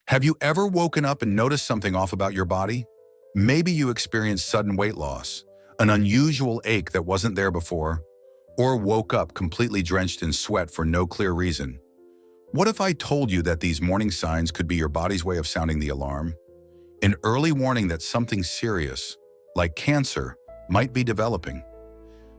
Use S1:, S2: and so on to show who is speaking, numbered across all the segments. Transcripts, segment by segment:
S1: Have you ever woken up and noticed something off about your body? Maybe you experienced sudden weight loss, an unusual ache that wasn't there before, or woke up completely drenched in sweat for no clear reason. What if I told you that these morning signs could be your body's way of sounding the alarm? An early warning that something serious, like cancer, might be developing.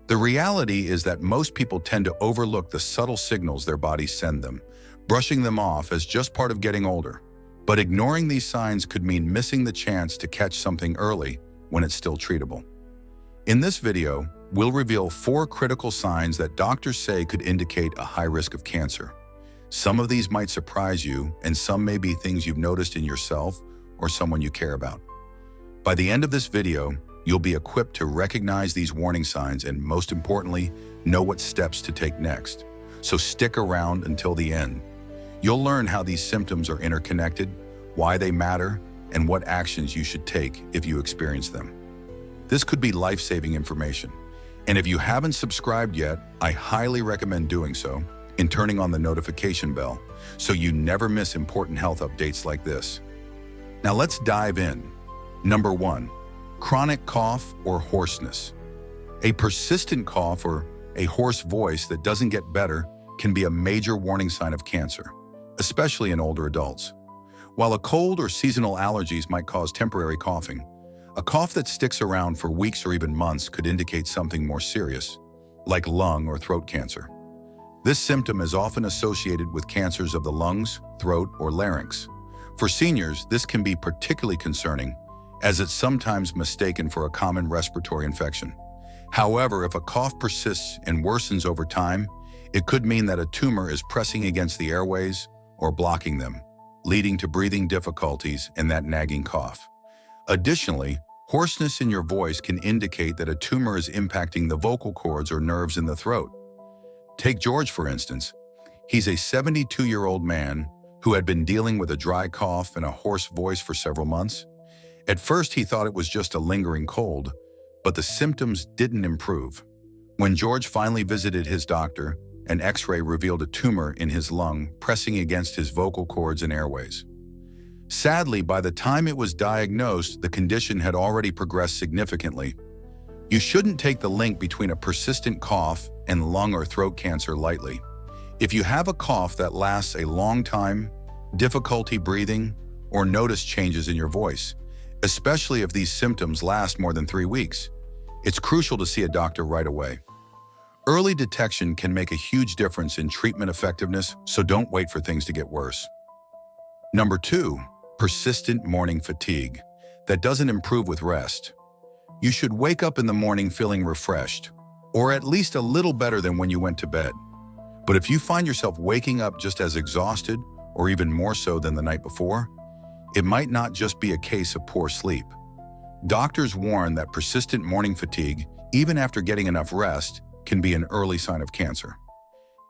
S1: The reality is that most people tend to overlook the subtle signals their bodies send them, brushing them off as just part of getting older. But ignoring these signs could mean missing the chance to catch something early when it's still treatable. In this video, we'll reveal 4 critical signs that doctors say could indicate a high risk of cancer. Some of these might surprise you, and some may be things you've noticed in yourself or someone you care about. By the end of this video, you'll be equipped to recognize these warning signs and, most importantly, know what steps to take next. So stick around until the end. You'll learn how these symptoms are interconnected, why they matter, and what actions you should take if you experience them. This could be life-saving information. And if you haven't subscribed yet, I highly recommend doing so and turning on the notification bell so you never miss important health updates like this. Now let's dive in. Number 1, chronic cough or hoarseness. A persistent cough or a hoarse voice that doesn't get better can be a major warning sign of cancer, especially in older adults. While a cold or seasonal allergies might cause temporary coughing, a cough that sticks around for weeks or even months could indicate something more serious, like lung or throat cancer. This symptom is often associated with cancers of the lungs, throat, or larynx. For seniors, this can be particularly concerning, as it's sometimes mistaken for a common respiratory infection. However, if a cough persists and worsens over time, it could mean that a tumor is pressing against the airways or blocking them, leading to breathing difficulties and that nagging cough. Additionally, hoarseness in your voice can indicate that a tumor is impacting the vocal cords or nerves in the throat. Take George, for instance. He's a 72-year-old man who had been dealing with a dry cough and a hoarse voice for several months. At first, he thought it was just a lingering cold, but the symptoms didn't improve. When George finally visited his doctor, an X-ray revealed a tumor in his lung pressing against his vocal cords and airways. Sadly, by the time it was diagnosed, the condition had already progressed significantly. You shouldn't take the link between a persistent cough and lung or throat cancer lightly. If you have a cough that lasts a long time, difficulty breathing, or notice changes in your voice, especially if these symptoms last more than 3 weeks, it's crucial to see a doctor right away. Early detection can make a huge difference in treatment effectiveness, so don't wait for things to get worse. Number 2, persistent morning fatigue that doesn't improve with rest. You should wake up in the morning feeling refreshed, or at least a little better than when you went to bed. But if you find yourself waking up just as exhausted, or even more so than the night before, it might not just be a case of poor sleep. Doctors warn that persistent morning fatigue, even after getting enough rest, can be an early sign of cancer.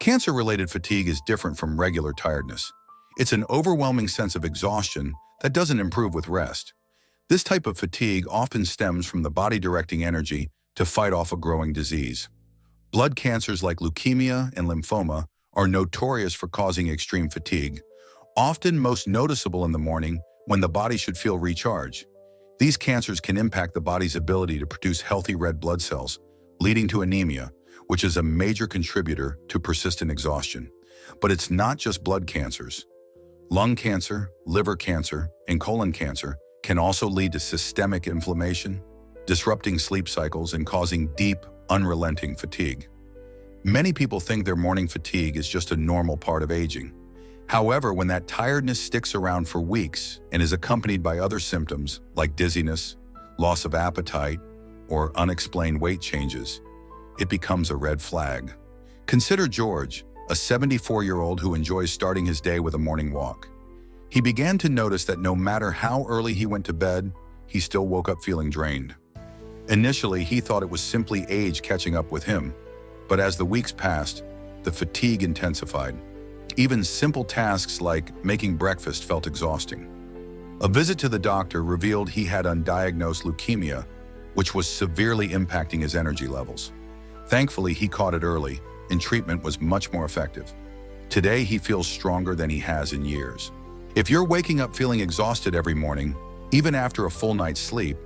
S1: Cancer-related fatigue is different from regular tiredness. It's an overwhelming sense of exhaustion that doesn't improve with rest. This type of fatigue often stems from the body directing energy to fight off a growing disease. Blood cancers like leukemia and lymphoma are notorious for causing extreme fatigue, often most noticeable in the morning when the body should feel recharged. These cancers can impact the body's ability to produce healthy red blood cells, leading to anemia, which is a major contributor to persistent exhaustion. But it's not just blood cancers. Lung cancer, liver cancer, and colon cancer can also lead to systemic inflammation, disrupting sleep cycles and causing deep, unrelenting fatigue. Many people think their morning fatigue is just a normal part of aging. However, when that tiredness sticks around for weeks and is accompanied by other symptoms like dizziness, loss of appetite, or unexplained weight changes, it becomes a red flag. Consider George, a 74-year-old who enjoys starting his day with a morning walk. He began to notice that no matter how early he went to bed, he still woke up feeling drained. Initially, he thought it was simply age catching up with him, but as the weeks passed, the fatigue intensified. Even simple tasks like making breakfast felt exhausting. A visit to the doctor revealed he had undiagnosed leukemia, which was severely impacting his energy levels. Thankfully, he caught it early, and treatment was much more effective. Today, he feels stronger than he has in years. If you're waking up feeling exhausted every morning, even after a full night's sleep,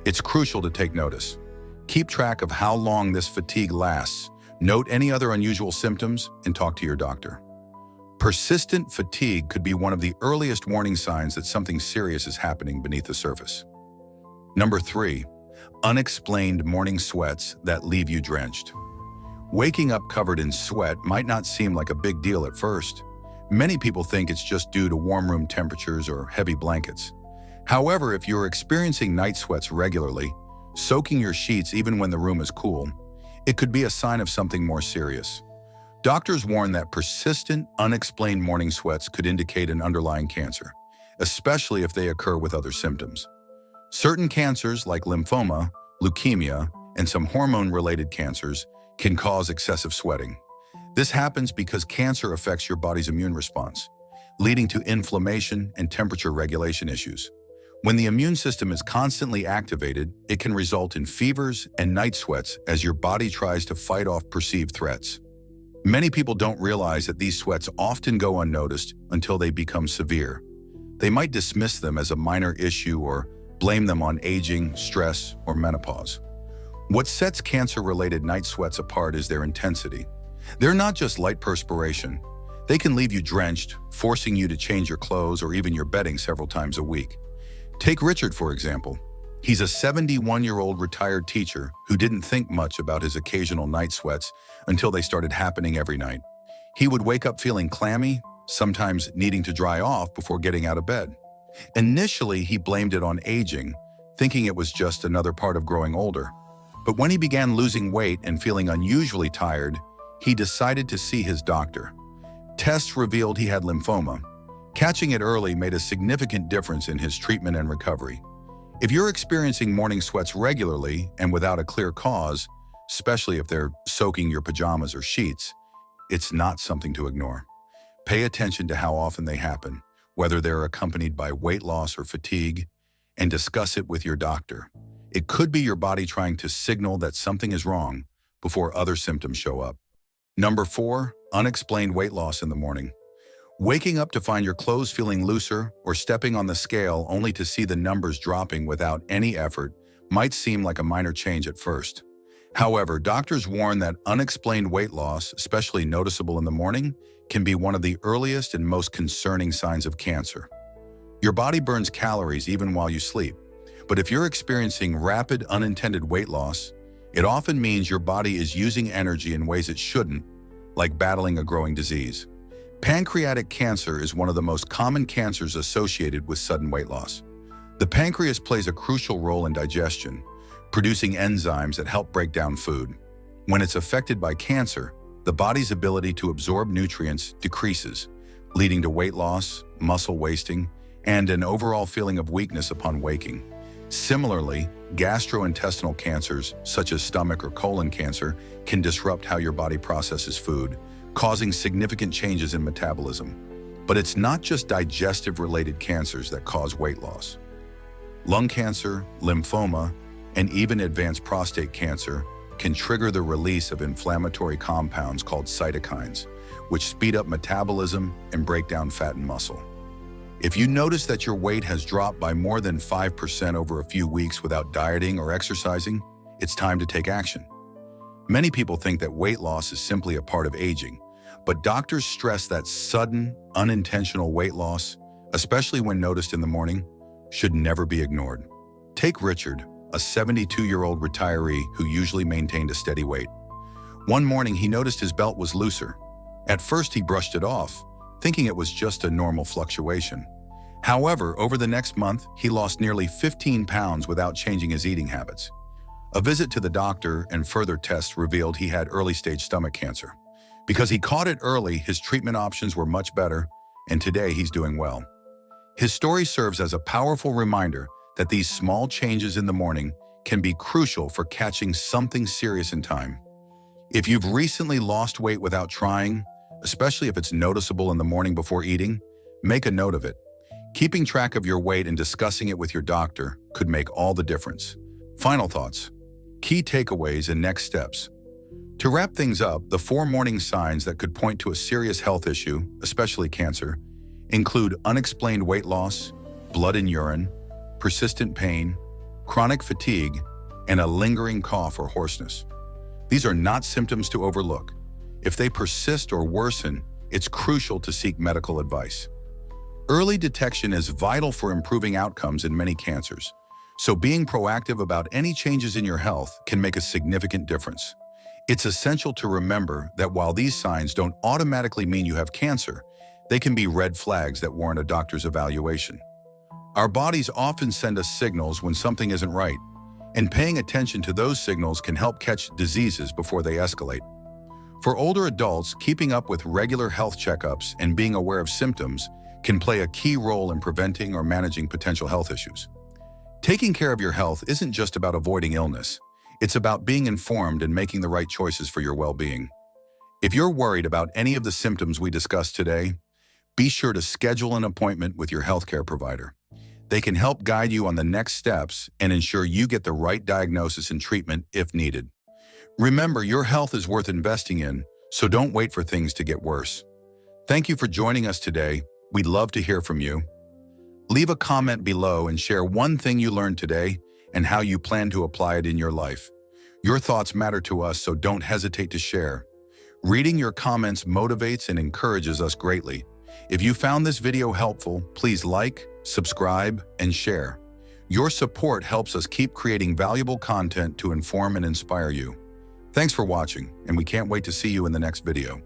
S1: it's crucial to take notice. Keep track of how long this fatigue lasts, note any other unusual symptoms, and talk to your doctor. Persistent fatigue could be one of the earliest warning signs that something serious is happening beneath the surface. Number 3, unexplained morning sweats that leave you drenched. Waking up covered in sweat might not seem like a big deal at first. Many people think it's just due to warm room temperatures or heavy blankets. However, if you're experiencing night sweats regularly, soaking your sheets even when the room is cool, it could be a sign of something more serious. Doctors warn that persistent, unexplained morning sweats could indicate an underlying cancer, especially if they occur with other symptoms. Certain cancers like lymphoma, leukemia, and some hormone-related cancers can cause excessive sweating. This happens because cancer affects your body's immune response, leading to inflammation and temperature regulation issues. When the immune system is constantly activated, it can result in fevers and night sweats as your body tries to fight off perceived threats. Many people don't realize that these sweats often go unnoticed until they become severe. They might dismiss them as a minor issue or blame them on aging, stress, or menopause. What sets cancer-related night sweats apart is their intensity. They're not just light perspiration. They can leave you drenched, forcing you to change your clothes or even your bedding several times a week. Take Richard, for example. He's a 71-year-old retired teacher who didn't think much about his occasional night sweats until they started happening every night. He would wake up feeling clammy, sometimes needing to dry off before getting out of bed. Initially, he blamed it on aging, thinking it was just another part of growing older. But when he began losing weight and feeling unusually tired, he decided to see his doctor. Tests revealed he had lymphoma. Catching it early made a significant difference in his treatment and recovery. If you're experiencing morning sweats regularly and without a clear cause, especially if they're soaking your pajamas or sheets, it's not something to ignore. Pay attention to how often they happen, whether they're accompanied by weight loss or fatigue, and discuss it with your doctor. It could be your body trying to signal that something is wrong before other symptoms show up. Number 4, unexplained weight loss in the morning. Waking up to find your clothes feeling looser or stepping on the scale only to see the numbers dropping without any effort might seem like a minor change at first. However, doctors warn that unexplained weight loss, especially noticeable in the morning, can be one of the earliest and most concerning signs of cancer. Your body burns calories even while you sleep, but if you're experiencing rapid, unintended weight loss, it often means your body is using energy in ways it shouldn't, like battling a growing disease. Pancreatic cancer is one of the most common cancers associated with sudden weight loss. The pancreas plays a crucial role in digestion, producing enzymes that help break down food. When it's affected by cancer, the body's ability to absorb nutrients decreases, leading to weight loss, muscle wasting, and an overall feeling of weakness upon waking. Similarly, gastrointestinal cancers, such as stomach or colon cancer, can disrupt how your body processes food, causing significant changes in metabolism. But it's not just digestive-related cancers that cause weight loss. Lung cancer, lymphoma, and even advanced prostate cancer can trigger the release of inflammatory compounds called cytokines, which speed up metabolism and break down fat and muscle. If you notice that your weight has dropped by more than 5% over a few weeks without dieting or exercising, it's time to take action. Many people think that weight loss is simply a part of aging, but doctors stress that sudden, unintentional weight loss, especially when noticed in the morning, should never be ignored. Take Richard, a 72-year-old retiree who usually maintained a steady weight. One morning, he noticed his belt was looser. At first, he brushed it off, thinking it was just a normal fluctuation. However, over the next month, he lost nearly 15 pounds without changing his eating habits. A visit to the doctor and further tests revealed he had early-stage stomach cancer. Because he caught it early, his treatment options were much better, and today he's doing well. His story serves as a powerful reminder that these small changes in the morning can be crucial for catching something serious in time. If you've recently lost weight without trying, especially if it's noticeable in the morning before eating, make a note of it. Keeping track of your weight and discussing it with your doctor could make all the difference. Final thoughts, key takeaways, and next steps. To wrap things up, the 4 morning signs that could point to a serious health issue, especially cancer, include unexplained weight loss, blood in urine, persistent pain, chronic fatigue, and a lingering cough or hoarseness. These are not symptoms to overlook. If they persist or worsen, it's crucial to seek medical advice. Early detection is vital for improving outcomes in many cancers, so being proactive about any changes in your health can make a significant difference. It's essential to remember that while these signs don't automatically mean you have cancer, they can be red flags that warrant a doctor's evaluation. Our bodies often send us signals when something isn't right, and paying attention to those signals can help catch diseases before they escalate. For older adults, keeping up with regular health checkups and being aware of symptoms can play a key role in preventing or managing potential health issues. Taking care of your health isn't just about avoiding illness. It's about being informed and making the right choices for your well-being. If you're worried about any of the symptoms we discussed today, be sure to schedule an appointment with your healthcare provider. They can help guide you on the next steps and ensure you get the right diagnosis and treatment if needed. Remember, your health is worth investing in, so don't wait for things to get worse. Thank you for joining us today. We'd love to hear from you. Leave a comment below and share one thing you learned today and how you plan to apply it in your life. Your thoughts matter to us, so don't hesitate to share. Reading your comments motivates and encourages us greatly. If you found this video helpful, please like, subscribe, and share. Your support helps us keep creating valuable content to inform and inspire you. Thanks for watching, and we can't wait to see you in the next video.